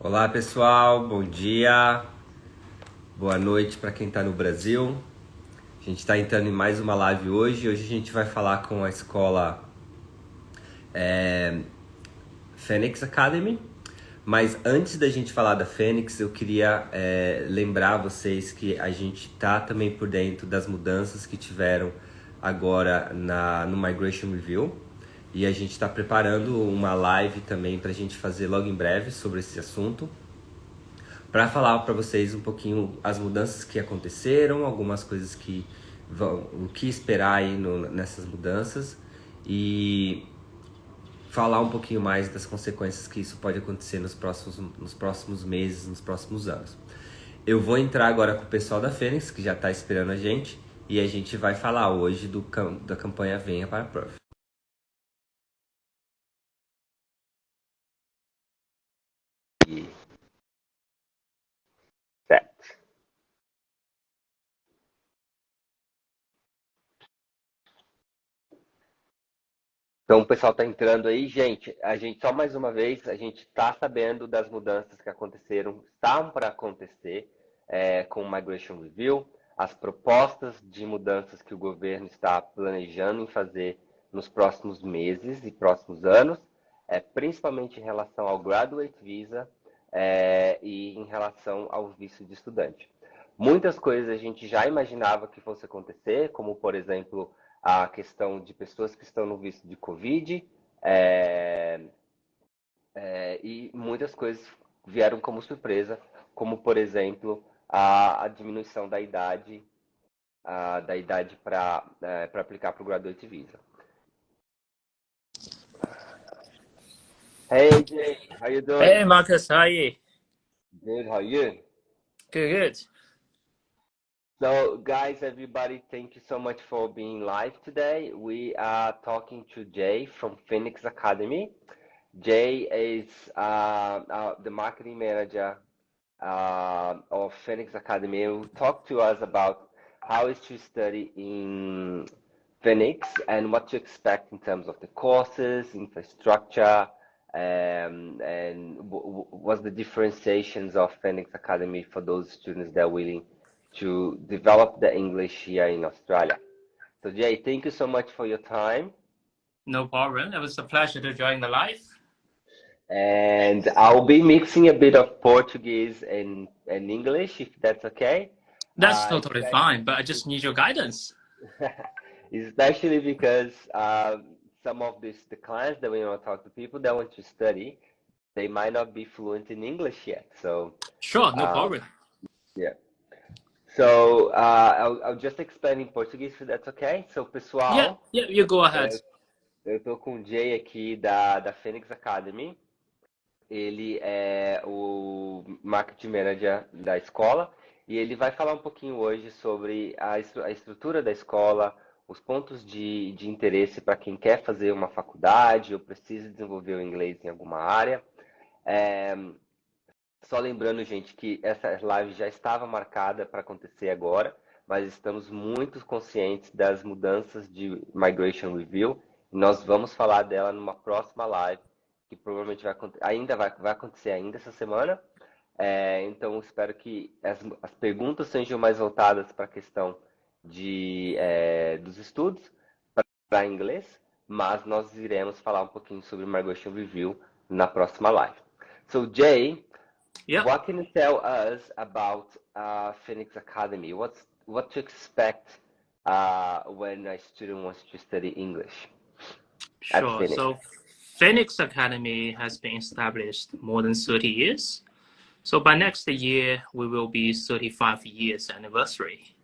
Olá pessoal, bom dia, boa noite para quem está no Brasil. A gente está entrando em mais uma live hoje. Hoje a gente vai falar com a escola Phoenix Academy. Mas antes da gente falar da Phoenix, eu queria lembrar vocês que a gente está também por dentro das mudanças que tiveram agora no Migration Review. E a gente está preparando uma live também para a gente fazer logo em breve sobre esse assunto, para falar para vocês um pouquinho as mudanças que aconteceram, algumas coisas que o que esperar aí nessas mudanças e falar um pouquinho mais das consequências que isso pode acontecer nos próximos meses, nos próximos anos. Eu vou entrar agora com o pessoal da Fênix, que já está esperando a gente, e a gente vai falar hoje da campanha Venha para a Prof. Certo. Então o pessoal está entrando aí, gente. A gente só mais uma vez, a gente está sabendo das mudanças que aconteceram, estavam para acontecer com o Migration Review, as propostas de mudanças que o governo está planejando em fazer nos próximos meses e próximos anos, principalmente em relação ao Graduate Visa e em relação ao visto de estudante. Muitas coisas a gente já imaginava que fosse acontecer, como por exemplo a questão de pessoas que estão no visto de Covid, e muitas coisas vieram como surpresa, como por exemplo a diminuição da idade para aplicar para o Graduate Visa. Hey Jay, how you doing? Hey Marcus, how are you? Good, how are you? Good. So guys, everybody, thank you so much for being live today. We are talking to Jay from Phoenix Academy. Jay is the marketing manager of Phoenix Academy. He will talk to us about how is to study in Phoenix and what to expect in terms of the courses, infrastructure, and what's the differentiations of Phoenix Academy for those students that are willing to develop the English here in Australia. So Jay, thank you so much for your time. No problem. It was a pleasure to join the live. And I'll be mixing a bit of Portuguese and English, if that's okay. That's totally fine, but I just need your guidance. Especially because some of the clients that we want to talk to, people that want to study, they might not be fluent in English yet. So Sure, no problem. yeah. So I'll just explain in Portuguese, if that's okay. So pessoal, Yeah, you go ahead. Eu tô com o Jay aqui da Phoenix Academy. Ele é o marketing manager da escola e ele vai falar um pouquinho hoje sobre a estrutura da escola, os pontos de interesse para quem quer fazer uma faculdade ou precisa desenvolver o inglês em alguma área. Só lembrando, gente, que essa live já estava marcada para acontecer agora, mas estamos muito conscientes das mudanças de Migration Review e nós vamos falar dela numa próxima live, que provavelmente vai acontecer ainda essa semana. Então, espero que as perguntas sejam mais voltadas para a questão dos estudos para inglês, mas nós iremos falar um pouquinho sobre Migration Review na próxima live. So, Jay, what can you tell us about Phoenix Academy? What to expect when a student wants to study English? Sure. So Phoenix Academy has been established more than 30 years. So by next year, we will be 35 years anniversary.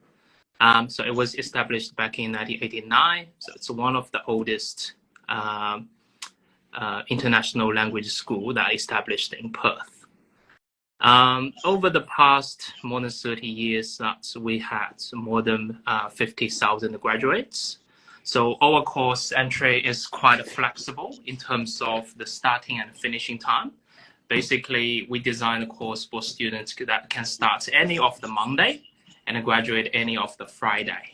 So it was established back in 1989. So it's one of the oldest international language school that established in Perth. Over the past more than 30 years, we had more than 50,000 graduates. So our course entry is quite flexible in terms of the starting and finishing time. Basically, we design a course for students that can start any of the Monday and graduate any of the Friday.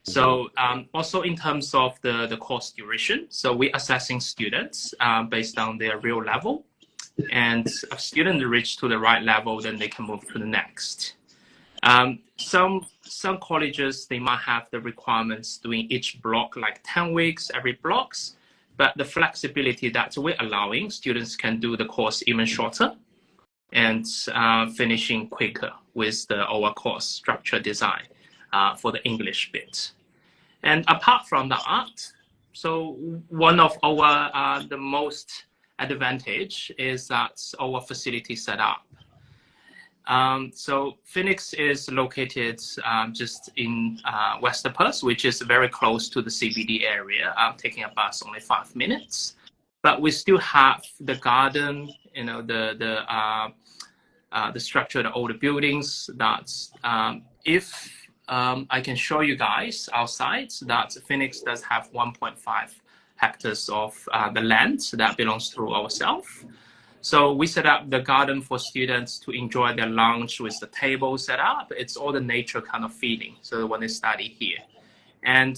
So also in terms of the course duration, so we're assessing students based on their real level. And if students reach to the right level, then they can move to the next. Some colleges, they might have the requirements doing each block like 10 weeks, every blocks, but the flexibility that we're allowing, students can do the course even shorter and finishing quicker with our course structure design for the English bit. And apart from that, so one of our the most advantage is that our facility setup. So Phoenix is located just in West Perth, which is very close to the CBD area. Taking a bus only 5 minutes, but we still have the garden, the structure, the older buildings. That if I can show you guys outside that Phoenix does have 1.5 hectares of the land that belongs to ourselves. So we set up the garden for students to enjoy their lunch with the table set up. It's all the nature kind of feeling. So when they study here, and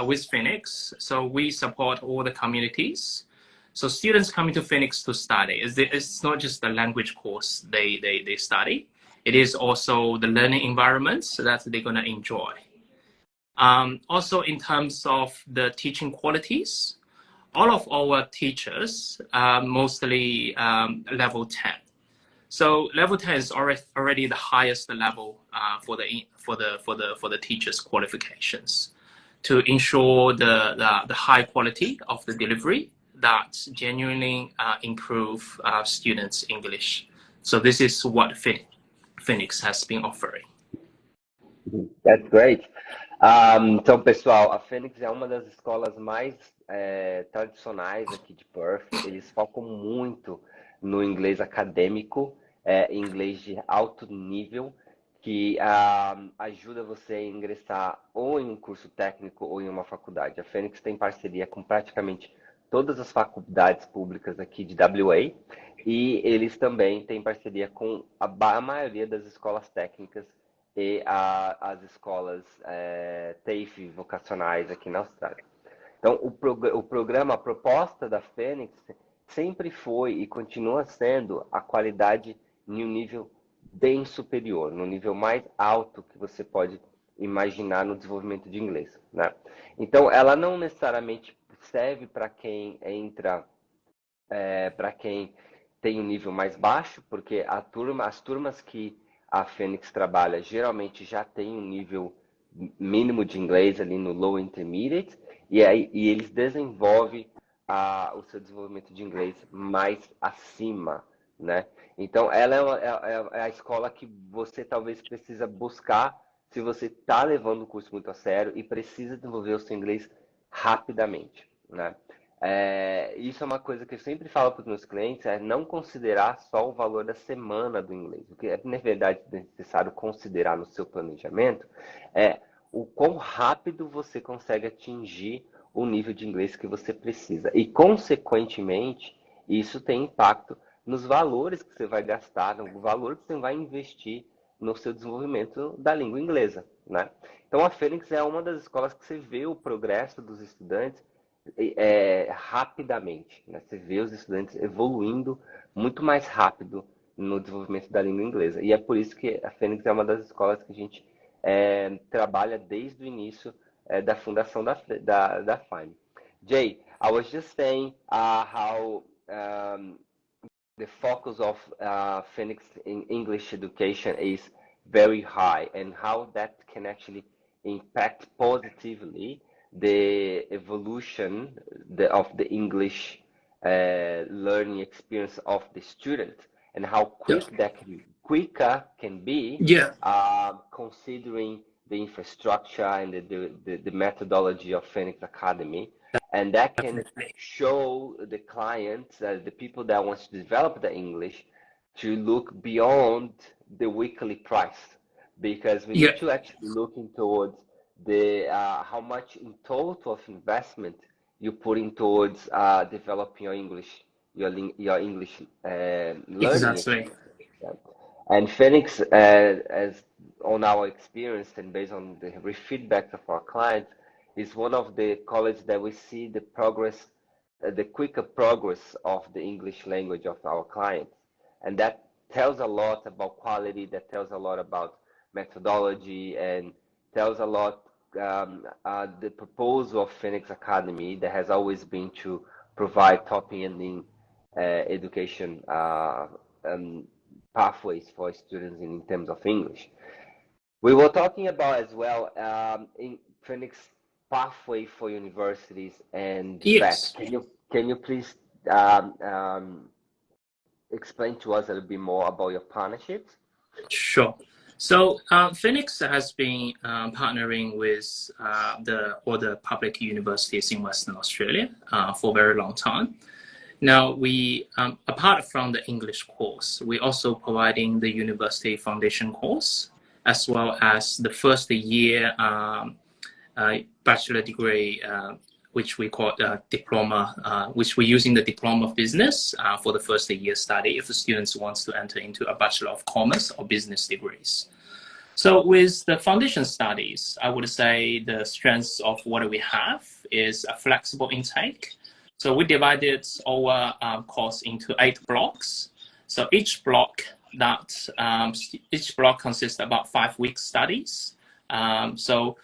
with Phoenix, so we support all the communities. So students coming to Phoenix to study, it's not just the language course they study. It is also the learning environments that they're going to enjoy. Also, in terms of the teaching qualities, all of our teachers are mostly level 10. So level 10 is already the highest level for the teachers' qualifications to ensure the high quality of the delivery that genuinely improve students' English. So this is what Phoenix has been offering. That's great. Então, pessoal, a Phoenix é uma das escolas mais tradicionais aqui de Perth. Eles focam muito no inglês acadêmico, inglês de alto nível, que ajuda você a ingressar ou em um curso técnico ou em uma faculdade. A Phoenix tem parceria com praticamente todas as faculdades públicas aqui de WA e eles também têm parceria com a maioria das escolas técnicas e as escolas TAFE vocacionais aqui na Austrália. Então, o programa, a proposta da Phoenix sempre foi e continua sendo a qualidade em um nível bem superior, no nível mais alto que você pode imaginar no desenvolvimento de inglês, né? Então, ela não necessariamente serve para quem entra, para quem tem um nível mais baixo, porque as turmas que a Phoenix trabalha geralmente já tem um nível mínimo de inglês ali no Low Intermediate, e eles desenvolvem o seu desenvolvimento de inglês mais acima, né? Então, ela é a escola que você talvez precisa buscar se você está levando o curso muito a sério e precisa desenvolver o seu inglês rapidamente, né? Isso é uma coisa que eu sempre falo para os meus clientes, é não considerar só o valor da semana do inglês. O que é, na verdade, necessário considerar no seu planejamento é o quão rápido você consegue atingir o nível de inglês que você precisa. E, consequentemente, isso tem impacto nos valores que você vai gastar, no valor que você vai investir no seu desenvolvimento da língua inglesa, né? Então, a Phoenix é uma das escolas que você vê o progresso dos estudantes rapidamente, né? Você vê os estudantes evoluindo muito mais rápido no desenvolvimento da língua inglesa. E é por isso que a Phoenix é uma das escolas que a gente trabalha desde o início da fundação da FIME. Jay, I was just saying how the focus of Phoenix in English education is very high, and how that can actually impact positively the evolution of the English learning experience of the student, and how quicker can be, considering the infrastructure and the methodology of Phoenix Academy, and that can show the clients, the people that want to develop the English, to look beyond the weekly price, because we need to actually looking towards the how much in total of investment you putting towards developing your English, your English learning. Exactly. And Phoenix, as on our experience and based on the feedback of our clients, is one of the colleges that we see the progress the quicker progress of the English language of our clients. And that tells a lot about quality, that tells a lot about methodology, and tells a lot the proposal of Phoenix Academy that has always been to provide top-ending education pathways for students in terms of English. We were talking about as well in Phoenix pathway for universities and Yes. can you please explain to us a little bit more about your partnerships? Sure. So Phoenix has been partnering with all the public universities in Western Australia for a very long time. Now, we, apart from the English course, we're also providing the university foundation course, as well as the first year bachelor degree, which we call diploma, which we're using the diploma of business for the first year study if the students wants to enter into a Bachelor of Commerce or business degrees. So with the foundation studies, I would say the strengths of what we have is a flexible intake. So we divided our course into 8 blocks. So each block consists of about 5 weeks studies. So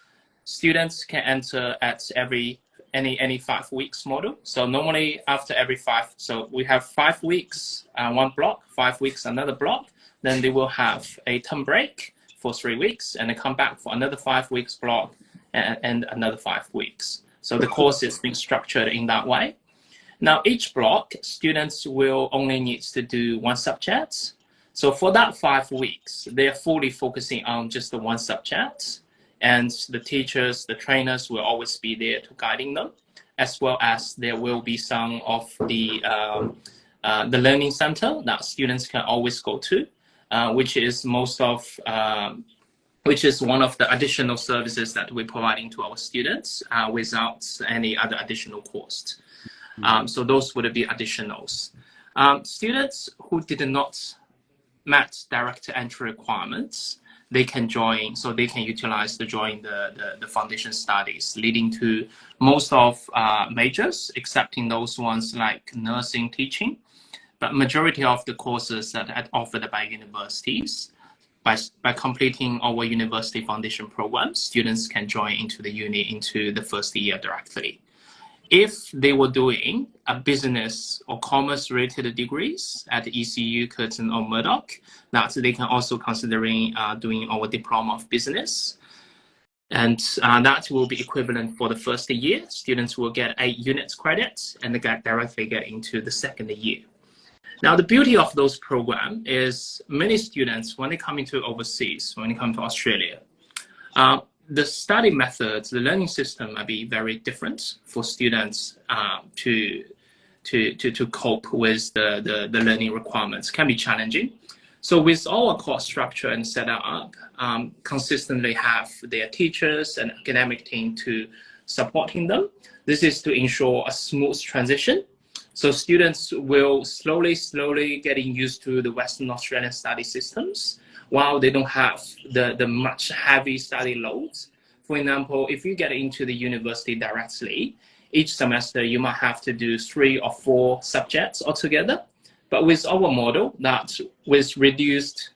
students can enter at any 5 weeks model. So normally after every 5, so we have 5 weeks one block, 5 weeks another block. Then they will have a term break for 3 weeks, and they come back for another 5 weeks block and another 5 weeks. So the course is being structured in that way. Now, each block, students will only need to do 1 subject. So for that 5 weeks, they're fully focusing on just the 1 subject. And the teachers, the trainers will always be there to guiding them, as well as there will be some of the learning center that students can always go to, which is one of the additional services that we're providing to our students without any other additional cost. So those would be additionals. Students who did not met direct entry requirements, they can join, so they can utilize to join the foundation studies, leading to most of majors, excepting those ones like nursing, teaching. But majority of the courses that are offered by universities, by completing our university foundation programs, students can join into the uni into the first year directly. If they were doing a business or commerce related degrees at ECU, Curtin or Murdoch, that they can also considering doing our diploma of business. And that will be equivalent for the first year. Students will get 8 units credits and they directly get into the second year. Now, the beauty of those programs is many students, when they come into overseas, when they come to Australia, the study methods, the learning system might be very different for students to cope with the learning requirements. Can be challenging. So with our course structure and set up, consistently have their teachers and academic team to supporting them. This is to ensure a smooth transition. So students will slowly getting used to the Western Australian study systems, while they don't have the much heavy study loads. For example, if you get into the university directly, each semester you might have to do 3 or 4 subjects altogether. But with our model, that with reduced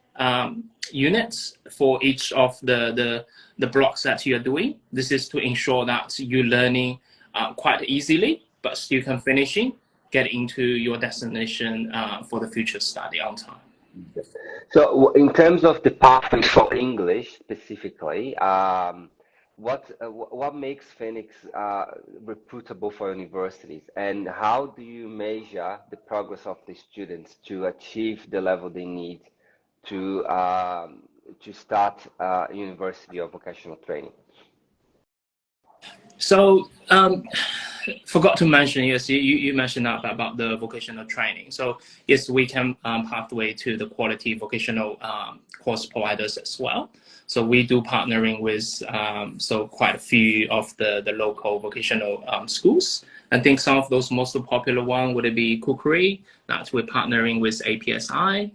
units for each of the blocks that you're doing, this is to ensure that you're learning quite easily, but still can get into your destination for the future study on time. So in terms of the pathway for English specifically, what makes Phoenix reputable for universities, and how do you measure the progress of the students to achieve the level they need to start university or vocational training? So forgot to mention, yes, you mentioned about the vocational training. So yes, we can pathway to the quality vocational course providers as well. So we do partnering with so quite a few of the local vocational schools. I think some of those most popular one would be cookery, that we're partnering with APSI.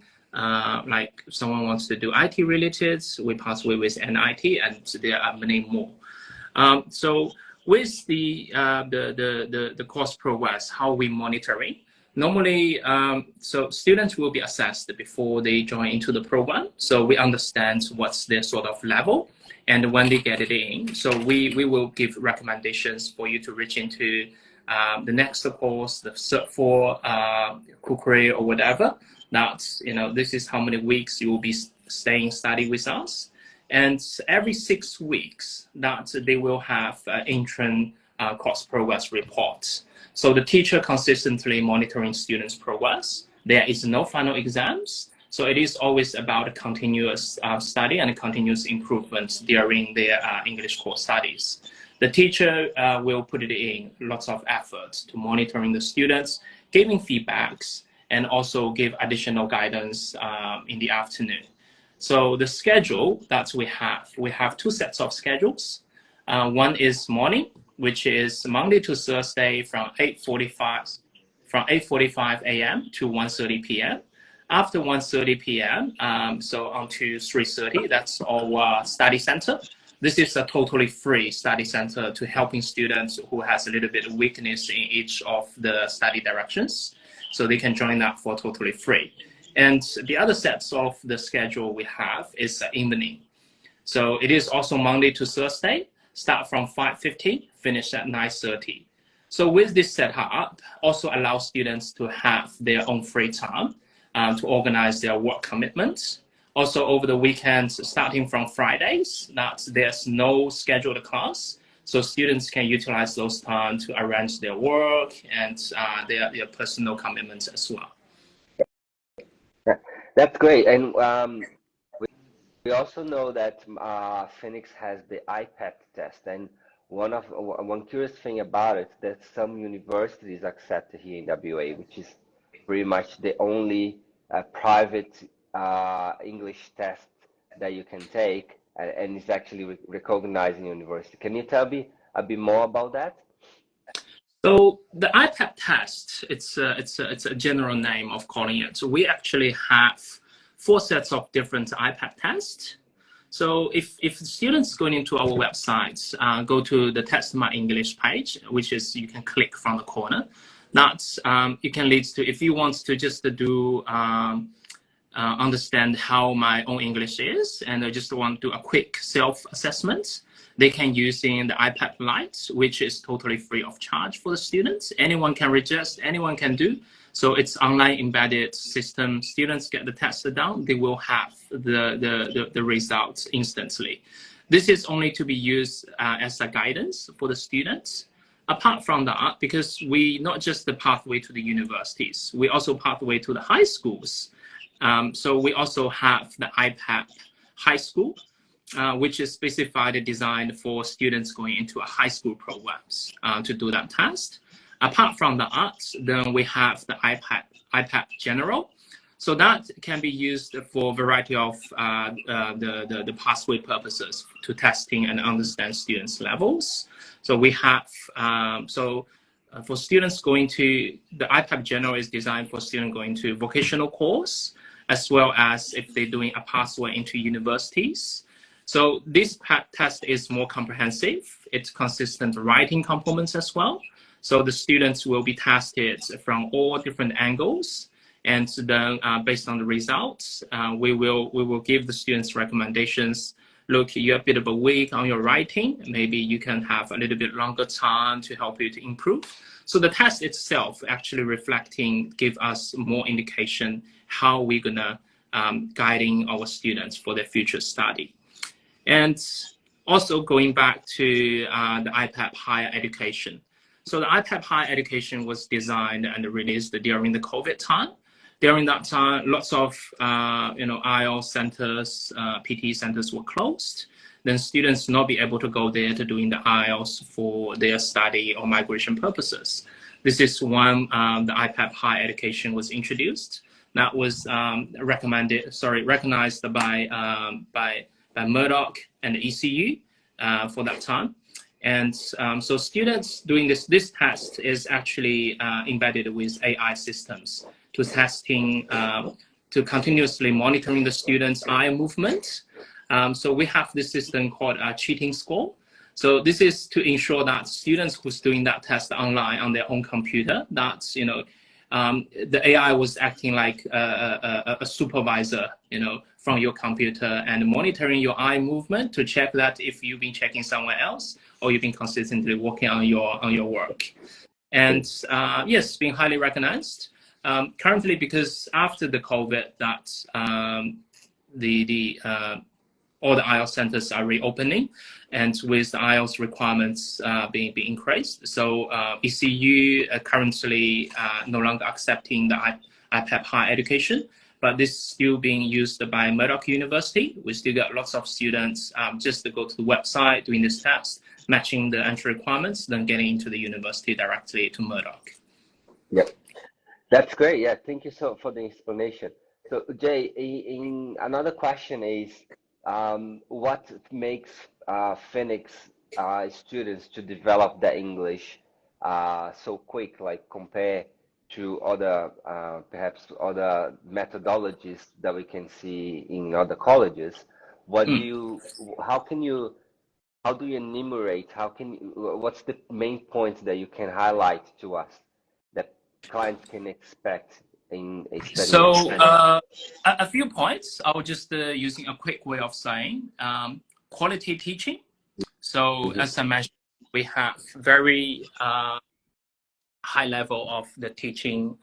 Like if someone wants to do IT related, we pathway with NIT, and there are many more. So with the course progress, how we monitoring. Normally, so students will be assessed before they join into the program. So we understand what's their sort of level. And when they get it in, so we will give recommendations for you to reach into the next course, the Cert 4 cookery or whatever. That's, this is how many weeks you will be staying study with us. And every 6 weeks that they will have interim course progress reports. So the teacher consistently monitoring students' progress. There is no final exams. So it is always about a continuous study and a continuous improvement during their English course studies. The teacher will put it in lots of effort to monitoring the students, giving feedbacks, and also give additional guidance in the afternoon. So the schedule that we have 2 sets of schedules. One is morning, which is Monday to Thursday from 8:45 a.m. to 1:30 p.m. After 1:30 p.m., so on to 3:30, that's our study center. This is a totally free study center to helping students who has a little bit of weakness in each of the study directions. So they can join that for totally free. And the other sets of the schedule we have is evening. So it is also Monday to Thursday, start from 5:50, finish at 9:30. So with this setup, also allows students to have their own free time to organize their work commitments. Also over the weekends, starting from Fridays, that there's no scheduled class. So students can utilize those time to arrange their work and their personal commitments as well. That's great. And we also know that Phoenix has the iPad test, and one curious thing about it that some universities accept here in WA, which is pretty much the only private English test that you can take, and it's actually recognized in university. Can you tell me a bit more about that? So the iPad test, it's a general name of calling it. So we actually have 4 sets of different iPad tests. So if students going into our website, go to the Test My English page, which is you can click from the corner. That's it can lead to, if you want to just do understand how my own English is, and I just want to do a quick self-assessment, they can use in the iPad Lite, which is totally free of charge for the students. Anyone can register, anyone can do. So it's online embedded system. Students get the test done, they will have the results instantly. This is only to be used as a guidance for the students. Apart from that, because we not just the pathway to the universities, we also pathway to the high schools. So we also have the iPad High School, which is specified and designed for students going into a high school programs to do that test. Apart from that, then we have the iPad General. So that can be used for a variety of the pathway purposes to testing and understand students' levels. So we have, for students going to, the iPad General is designed for students going to vocational course, as well as if they're doing a pathway into universities. So this test is more comprehensive. It's consistent writing components as well. So the students will be tested from all different angles, and then based on the results, we will give the students recommendations. Look, you're a bit of a weak on your writing. Maybe you can have a little bit longer time to help you to improve. So the test itself actually give us more indication how we're gonna guiding our students for their future study. And also going back to the iPad Higher Education. So the iPad Higher Education was designed and released during the COVID time. During that time, lots of IELTS centers, PT centers were closed. Then students not be able to go there to doing the IELTS for their study or migration purposes. This is when the iPad Higher Education was introduced. That was recognized by Murdoch and the ECU for that time. And so students doing this test is actually embedded with AI systems to testing, to continuously monitoring the students' eye movement. So we have this system called a cheating score. So this is to ensure that students who's doing that test online on their own computer, that's, the AI was acting like a supervisor, from your computer and monitoring your eye movement to check that if you've been checking somewhere else or you've been consistently working on your work. And yes, being highly recognized. Currently, because after the COVID, that all the IELTS centers are reopening, and with the IELTS requirements being increased. So ECU currently no longer accepting the IPEP higher education, but this is still being used by Murdoch University. We still got lots of students just to go to the website, doing this test, matching the entry requirements, then getting into the university directly to Murdoch. Yep, that's great. Yeah, thank you so for the explanation. So Jay, in another question is, what makes Phoenix students to develop the English so quick, like compare to other perhaps other methodologies that we can see in other colleges? What do you, how do you enumerate? What's the main points that you can highlight to us that clients can expect in a study? So a few points. I was just using a quick way of saying quality teaching. So as I mentioned, we have very high level of the teaching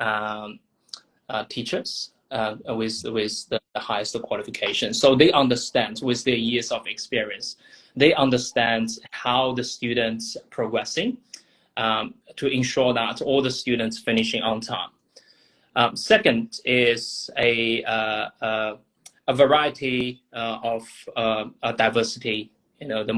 teachers with the highest qualification. So they understand with their years of experience, they understand how the students progressing to ensure that all the students finishing on time. Second is a variety of diversity, the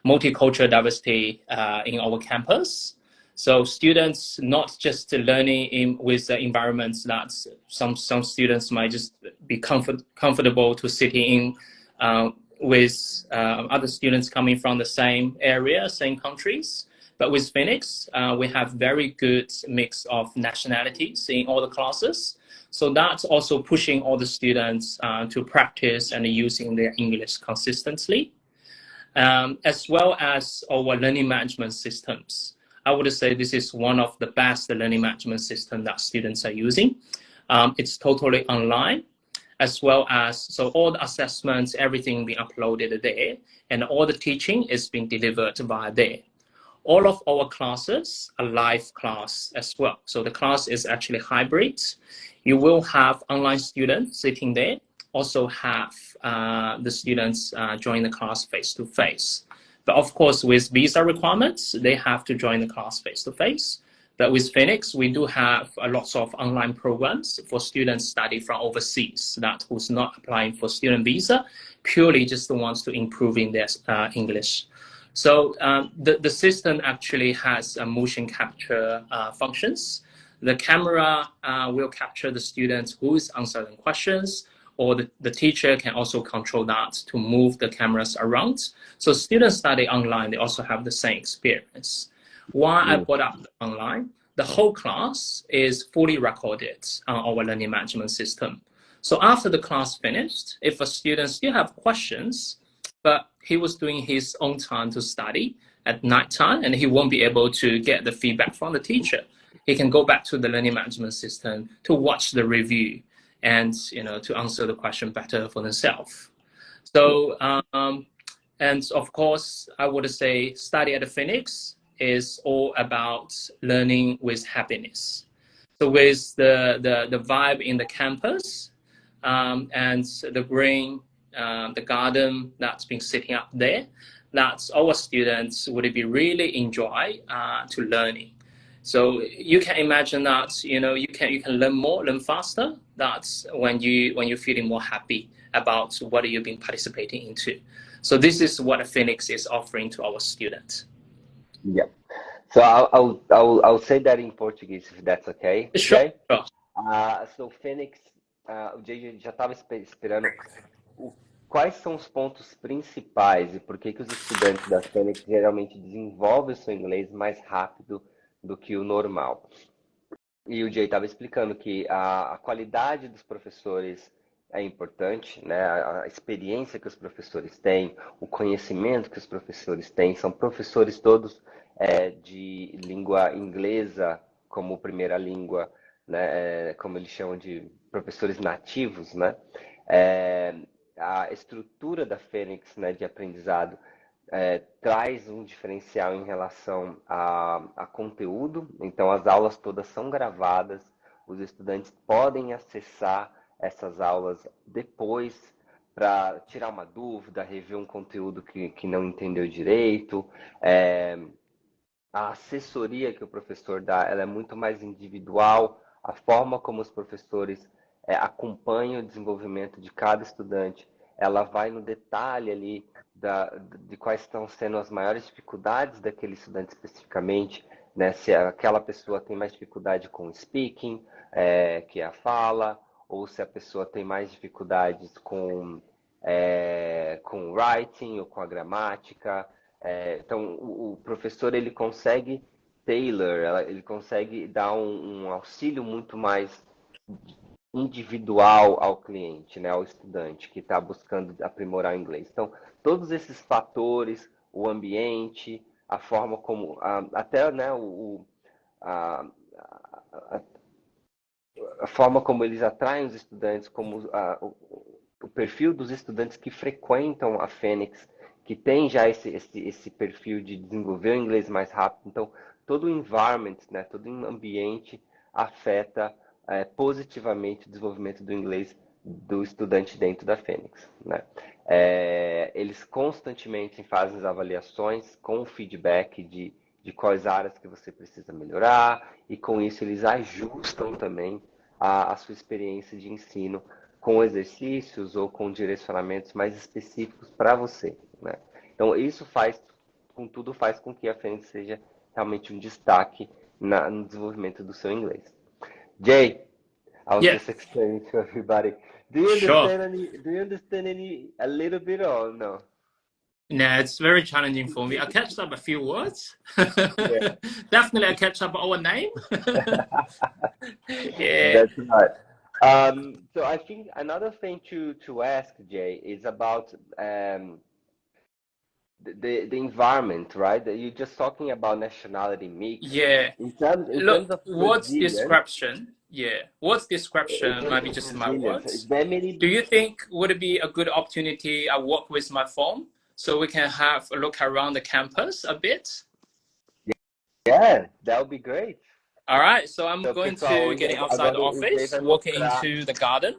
multicultural diversity in our campus. So students not just learning with the environments that some students might just be comfortable to sitting in with other students coming from the same area, same countries. But with Phoenix, we have very good mix of nationalities in all the classes. So that's also pushing all the students to practice and using their English consistently, as well as our learning management systems. I would say this is one of the best learning management systems that students are using. It's totally online, as well as, so all the assessments, everything being uploaded there, and all the teaching is being delivered via there. All of our classes are live class as well. So the class is actually hybrid. You will have online students sitting there, also have the students join the class face-to-face. But of course, with visa requirements, they have to join the class face-to-face. But with Phoenix, we do have lots of online programs for students study from overseas, that who's not applying for student visa, purely just the ones to improving their English. So the system actually has motion capture functions. The camera will capture the students who is answering questions, or the teacher can also control that to move the cameras around. So students study online, they also have the same experience. Why I brought up online, the whole class is fully recorded on our learning management system. So after the class finished, if a student still have questions, but he was doing his own time to study at nighttime, and he won't be able to get the feedback from the teacher, he can go back to the learning management system to watch the review and to answer the question better for themselves. So and of course, I would say study at the Phoenix is all about learning with happiness. So with the vibe in the campus and the green, the garden that's been sitting up there, that's our students would be really enjoy to learning. So you can imagine that you can learn more, learn faster. That's when you're feeling more happy about what you've been participating into. So this is what Phoenix is offering to our students. Yeah. So I'll say that in Portuguese, if that's okay. Sure. Okay? So Phoenix, o Jay já estava esperando. Quais são os pontos principais e por que os estudantes da Fênix geralmente desenvolvem o seu inglês mais rápido do que o normal? E o Jay estava explicando que a qualidade dos professores é importante, né? A experiência que os professores têm, o conhecimento que os professores têm, são professores todos de língua inglesa como primeira língua, né? Como eles chamam de professores nativos, né? É, a estrutura da Fênix, né, de aprendizado traz um diferencial em relação a conteúdo, então as aulas todas são gravadas, os estudantes podem acessar essas aulas depois para tirar uma dúvida, rever um conteúdo que não entendeu direito. A assessoria que o professor dá, ela é muito mais individual, a forma como os professores acompanham o desenvolvimento de cada estudante, ela vai no detalhe ali de quais estão sendo as maiores dificuldades daquele estudante especificamente, né? Se aquela pessoa tem mais dificuldade com o speaking, que é a fala, ou se a pessoa tem mais dificuldades com o writing ou com a gramática. Então, o professor ele consegue ele consegue dar um auxílio muito mais individual ao cliente, né, ao estudante que está buscando aprimorar o inglês. Então, todos esses fatores, o ambiente, a forma como, até né, a, a, a forma como eles atraem os estudantes, como o perfil dos estudantes que frequentam a Fênix, que tem já esse perfil de desenvolver o inglês mais rápido. Então, todo o environment, né, todo o ambiente afeta positivamente o desenvolvimento do inglês do estudante dentro da Fênix, né? Eles constantemente fazem as avaliações com o feedback de quais áreas que você precisa melhorar, e com isso eles ajustam também a sua experiência de ensino com exercícios ou com direcionamentos mais específicos para você, né? Então, isso faz com que a Fênix seja realmente um destaque no desenvolvimento do seu inglês. Jay, I was Yeah, just explaining to everybody. sure. Do you understand any a little bit or no? No, it's very challenging for me. I catch up a few words. Yeah. Definitely, I catch up our name. Yeah, That's right. So I think another thing to ask, Jay, is about the environment, right? That you're just talking about nationality mix. yeah. In Look, terms of what's Brazilian, description? Yeah, what's in description? terms Maybe of just my Brazilians, is words. there many? Do you think would it be a good opportunity? I work with my phone so we can have a look around the campus a bit. Yeah, that would be great. All right, so I'm Então, going pessoal, to hoje getting outside agora the o Jay office, vai walking mostrar into the garden.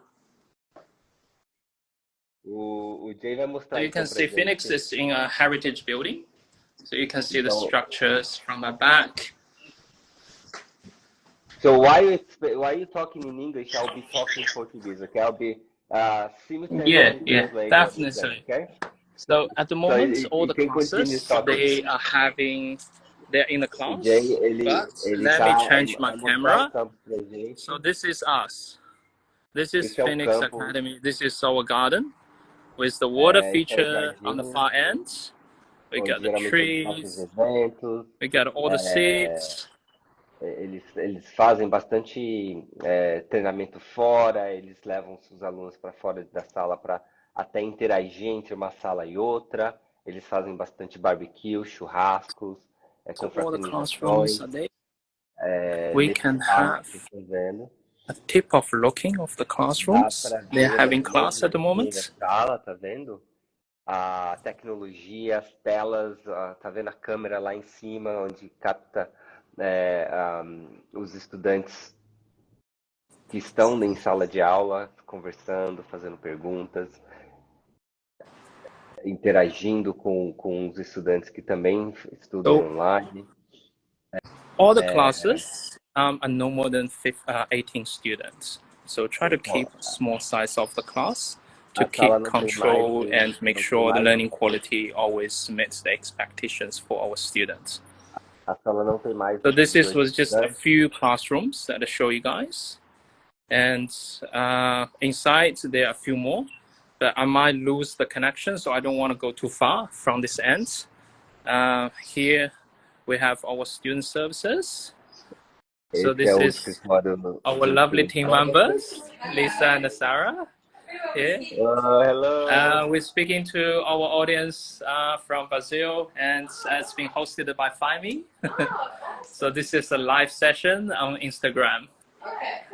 o Jay vai So mostrar you então can pra see Phoenix gente. is in a heritage building. So you can see the Então, structures from my back. so while you talking in English, I'll be talking Portuguese. Okay, I'll be Yeah, simultaneously yeah, translating everything. definitely. Okay, So at the so moment, all you the can continue classes talking. they're in the O Jay class. But ele let me tá change my vai mostrar o camera. campo pra gente. So this is us. This is Esse é o Phoenix campo, Academy. This is our garden with the water esse é o feature on the jardim far end. We onde got the geralmente eles fazem os trees. eventos. We got all the seats. Eles fazem bastante treinamento fora, eles levam os alunos para fora da sala para até interagir entre uma sala e outra. Eles fazem bastante barbecue, churrascos, Got all the classrooms confraternizações are there. We nesse can espaço have que vocês estão vendo. a tip of looking of the Dá classrooms. para They're ver having mais class um at the pouquinho da moment. sala, tá vendo? A tecnologia, as telas, tá vendo a câmera lá em cima, onde capta os estudantes que estão em sala de aula, conversando, fazendo perguntas, interagindo com os estudantes que também estudam So online. all the classes are no more than 18 students. So try to Então, keep small size of the class to a sala keep não tem mais control de, and make não tem sure the mais learning de, quality always meets the expectations for our students. a sala não tem mais So de this is 18 was just a estudantes. few classrooms that I show you guys. And inside there are a few more, but I might lose the connection, so I don't want to go too far from this end. Here we have our student services. So Esse é this o is escritório our do lovely Student team Services. members, Lisa and Sarah. Yeah. Hello. We're speaking to our audience from Brazil, and it's been hosted by Fimi. So this is a live session on Instagram.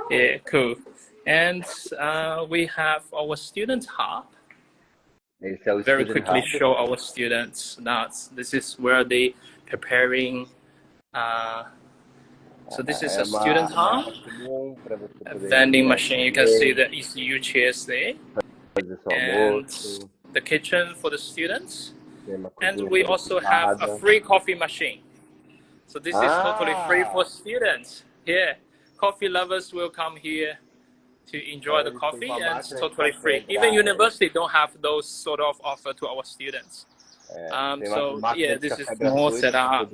Okay, cool. Yeah, cool. And we have our student hub. Esse é o Very Student quickly Hub. show our students that this is where they preparing. So this is a student hub. A vending machine. You can see the ECU chairs there. And the kitchen for the students. And we also have a free coffee machine. So this is totally free for students. Yeah, coffee lovers will come here to enjoy the coffee, and it's totally free. Even university don't have those sort of offer to our students. So yeah, this is more set up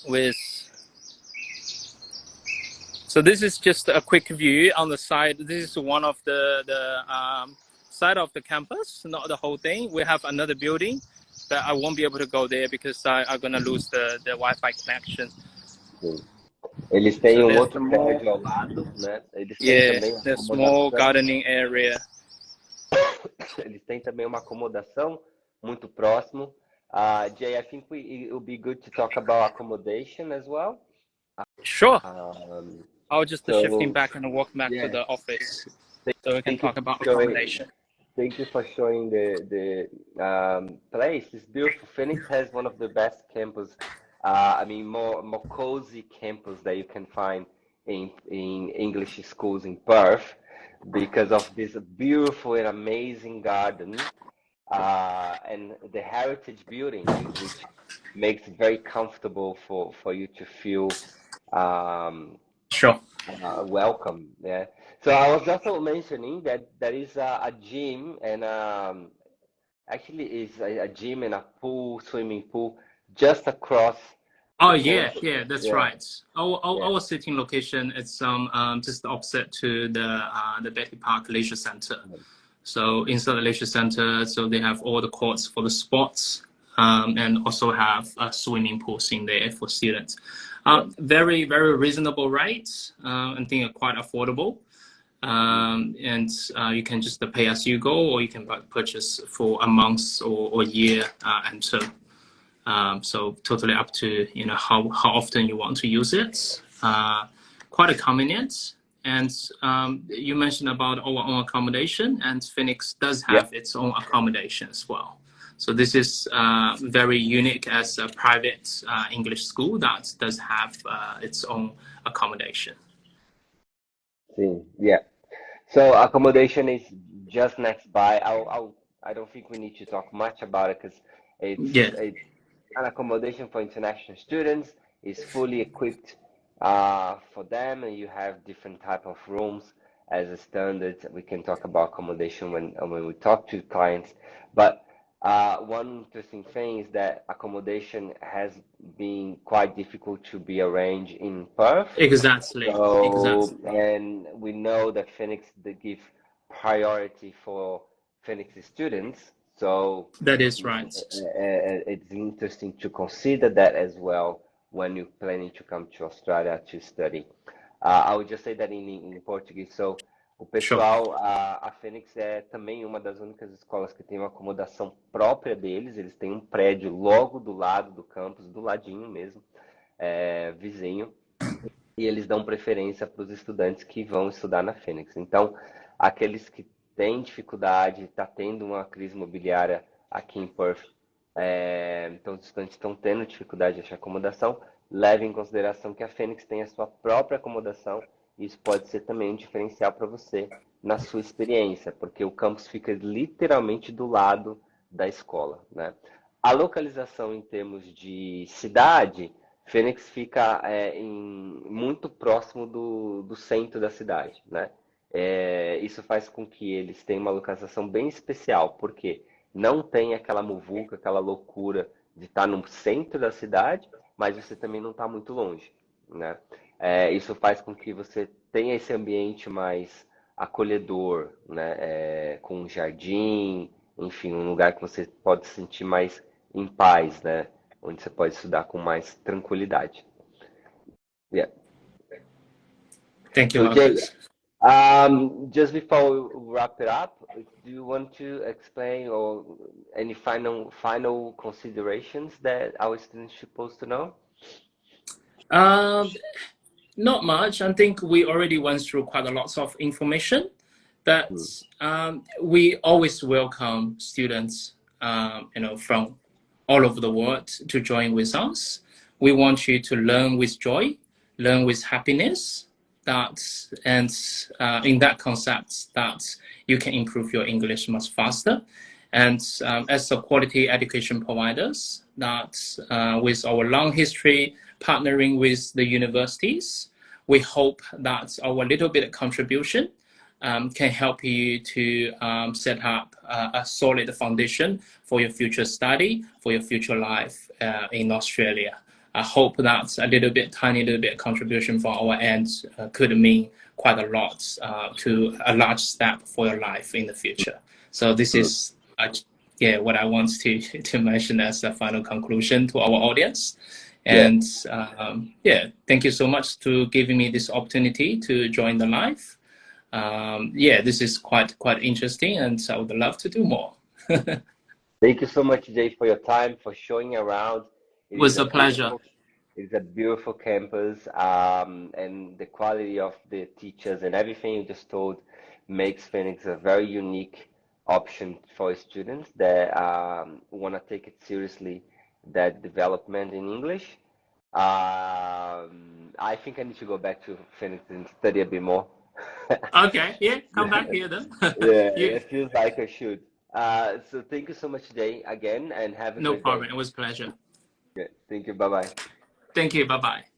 with. So this is just a quick view on the side. This is one of the side of the campus, not the whole thing. We have another building, but I won't be able to go there because I'm gonna lose the Wi-Fi connection. Sim. Eles têm um outro prédio ao lado, né? Eles têm também the small gardening area. Eles têm também uma acomodação muito próximo. Jay, I think it would be good to talk about accommodation as well. Sure. I'll just shifting back and walk back to the office, so we can talk about accommodation. Thank you for showing the place. It's beautiful. Phoenix has one of the best campus. I mean, more cozy campus that you can find in English schools in Perth, because of this beautiful and amazing garden and the heritage building, which makes it very comfortable for you to feel sure. Welcome. Yeah. So I was also mentioning that there is a gym and actually is a gym and a pool, swimming pool just across. Oh yeah, that's right. Our sitting location is just opposite to the Betty Park Leisure Center. So inside the leisure center, so they have all the courts for the sports, and also have swimming pools in there for students. Very, very reasonable rates. I think quite affordable. And you can just pay as you go, or you can purchase for a month or a year and so. So totally up to how often you want to use it. Quite a convenient. And you mentioned about our own accommodation, and Phoenix does have its own accommodation as well. So this is very unique as a private English school that does have its own accommodation. Sim, yeah. So accommodation is just next by. I don't think we need to talk much about it because it's an accommodation for international students. Is fully equipped for them, and you have different type of rooms as a standard. We can talk about accommodation when we talk to clients, but one interesting thing is that accommodation has been quite difficult to be arranged in Perth. Exactly. And we know that Phoenix, they give priority for Phoenix students. So that is right. It's interesting to consider that as well when you're planning to come to Australia to study. I would just say that in Portuguese. So o pessoal, a Phoenix é também uma das únicas escolas que tem uma acomodação própria deles. Eles têm um prédio logo do lado do campus, do ladinho mesmo, vizinho. E eles dão preferência para os estudantes que vão estudar na Phoenix. Então, aqueles que têm dificuldade, está tendo uma crise imobiliária aqui em Perth, então os estudantes estão tendo dificuldade de achar acomodação, leve em consideração que a Phoenix tem a sua própria acomodação. Isso pode ser também um diferencial para você na sua experiência, porque o campus fica literalmente do lado da escola, né? A localização em termos de cidade, Phoenix fica muito próximo do centro da cidade, né? Isso faz com que eles tenham uma localização bem especial, porque não tem aquela muvuca, aquela loucura de estar no centro da cidade, mas você também não está muito longe, né? Isso faz com que você tenha esse ambiente mais acolhedor, né? Com um jardim, enfim, um lugar que você pode se sentir mais em paz, né? Onde você pode estudar com mais tranquilidade. Thank you, so, Jay, Just before we wrap it up, do you want to explain or any final considerations that our students should supposed to know? Not much. I think we already went through quite a lot of information. That we always welcome students, from all over the world to join with us. We want you to learn with joy, learn with happiness. And in that concept, that you can improve your English much faster. And as a quality education providers, that with our long history partnering with the universities, we hope that our little bit of contribution can help you to set up a solid foundation for your future study, for your future life in Australia. I hope that tiny little bit contribution from our end could mean quite a lot to a large step for your life in the future. So this is what I want to mention as a final conclusion to our audience. And thank you so much to giving me this opportunity to join the live. This is quite interesting, and I would love to do more. Thank you so much, Jay, for your time, for showing around. It was a pleasure. It's a beautiful campus, and the quality of the teachers and everything you just told makes Phoenix a very unique option for students that want to take it seriously, that development in English. I think I need to go back to Phoenix and study a bit more. Okay, come back here then. It feels like I should. So thank you so much, Jay, again, and have a no great problem. day. It was a pleasure. Yeah, thank you. Bye-bye. Thank you. Bye-bye.